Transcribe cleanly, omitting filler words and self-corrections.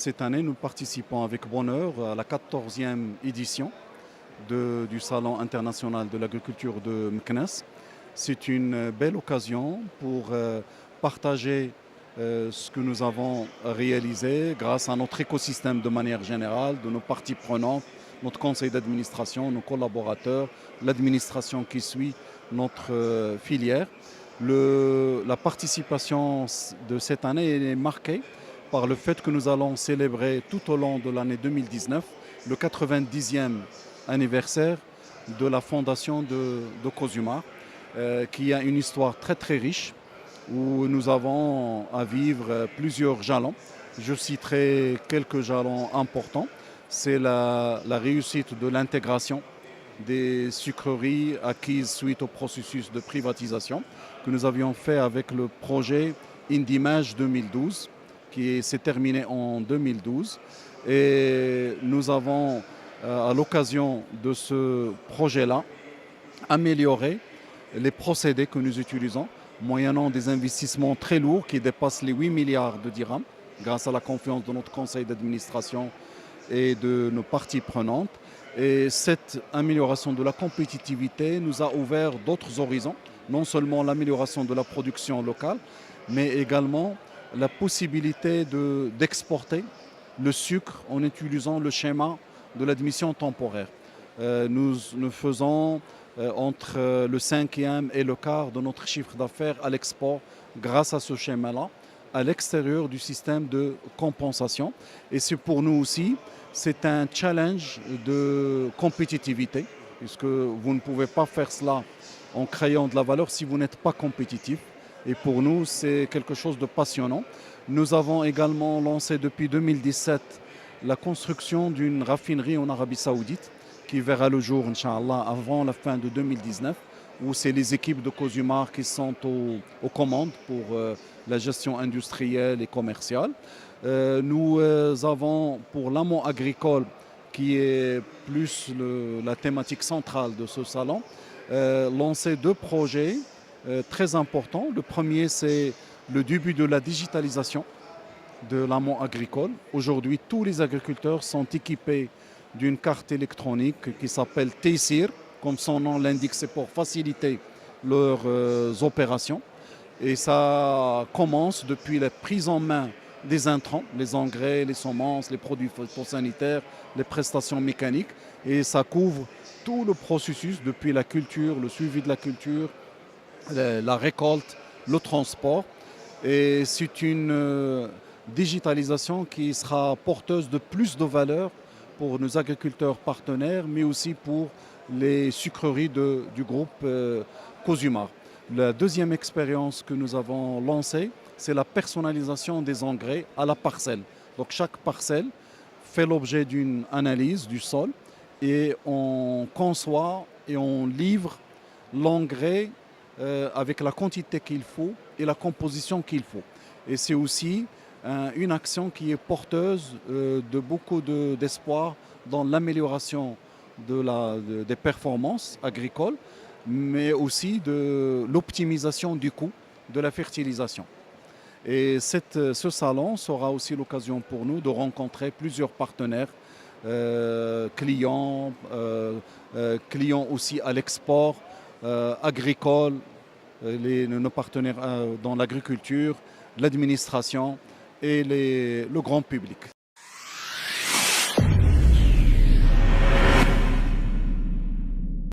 Cette année, nous participons avec bonheur à la 14e édition du Salon international de l'agriculture de Meknès. C'est une belle occasion pour partager ce que nous avons réalisé grâce à notre écosystème de manière générale, de nos parties prenantes, notre conseil d'administration, nos collaborateurs, l'administration qui suit notre filière. La participation de cette année est marquée par le fait que nous allons célébrer tout au long de l'année 2019 le 90e anniversaire de la fondation de Cozumar, qui a une histoire très très riche, où nous avons à vivre plusieurs jalons. Je citerai quelques jalons importants. C'est la réussite de l'intégration des sucreries acquises suite au processus de privatisation que nous avions fait avec le projet Indimage 2012, qui s'est terminé en 2012. Et nous avons, à l'occasion de ce projet-là, amélioré les procédés que nous utilisons, moyennant des investissements très lourds qui dépassent les 8 milliards de dirhams, grâce à la confiance de notre conseil d'administration et de nos parties prenantes. Et cette amélioration de la compétitivité nous a ouvert d'autres horizons, non seulement l'amélioration de la production locale, mais également la possibilité d'exporter le sucre en utilisant le schéma de l'admission temporaire. Nous faisons entre le cinquième et le quart de notre chiffre d'affaires à l'export grâce à ce schéma-là, à l'extérieur du système de compensation. Et c'est pour nous aussi, c'est un challenge de compétitivité, puisque vous ne pouvez pas faire cela en créant de la valeur si vous n'êtes pas compétitif. Et pour nous, c'est quelque chose de passionnant. Nous avons également lancé depuis 2017 la construction d'une raffinerie en Arabie Saoudite qui verra le jour, Inch'Allah, avant la fin de 2019, où c'est les équipes de Cozumar qui sont aux commandes pour la gestion industrielle et commerciale. Nous avons, pour l'amont agricole, qui est plus la thématique centrale de ce salon, lancé deux projets très importants. Le premier, c'est le début de la digitalisation de l'amont agricole. Aujourd'hui, tous les agriculteurs sont équipés d'une carte électronique qui s'appelle Taysir. Comme son nom l'indique, c'est pour faciliter leurs opérations. Et ça commence depuis la prise en main des intrants, les engrais, les semences, les produits phytosanitaires, les prestations mécaniques. Et ça couvre tout le processus depuis la culture, le suivi de la culture, la récolte, le transport. Et c'est une digitalisation qui sera porteuse de plus de valeur pour nos agriculteurs partenaires, mais aussi pour les sucreries du groupe Cozumar. La deuxième expérience que nous avons lancée, c'est la personnalisation des engrais à la parcelle. Donc chaque parcelle fait l'objet d'une analyse du sol et on conçoit et on livre l'engrais avec la quantité qu'il faut et la composition qu'il faut. Et c'est aussi une action qui est porteuse de beaucoup d'espoir dans l'amélioration des performances agricoles, mais aussi de l'optimisation du coût de la fertilisation. Et ce salon sera aussi l'occasion pour nous de rencontrer plusieurs partenaires, clients aussi à l'export, agricoles, nos partenaires dans l'agriculture, l'administration et le grand public.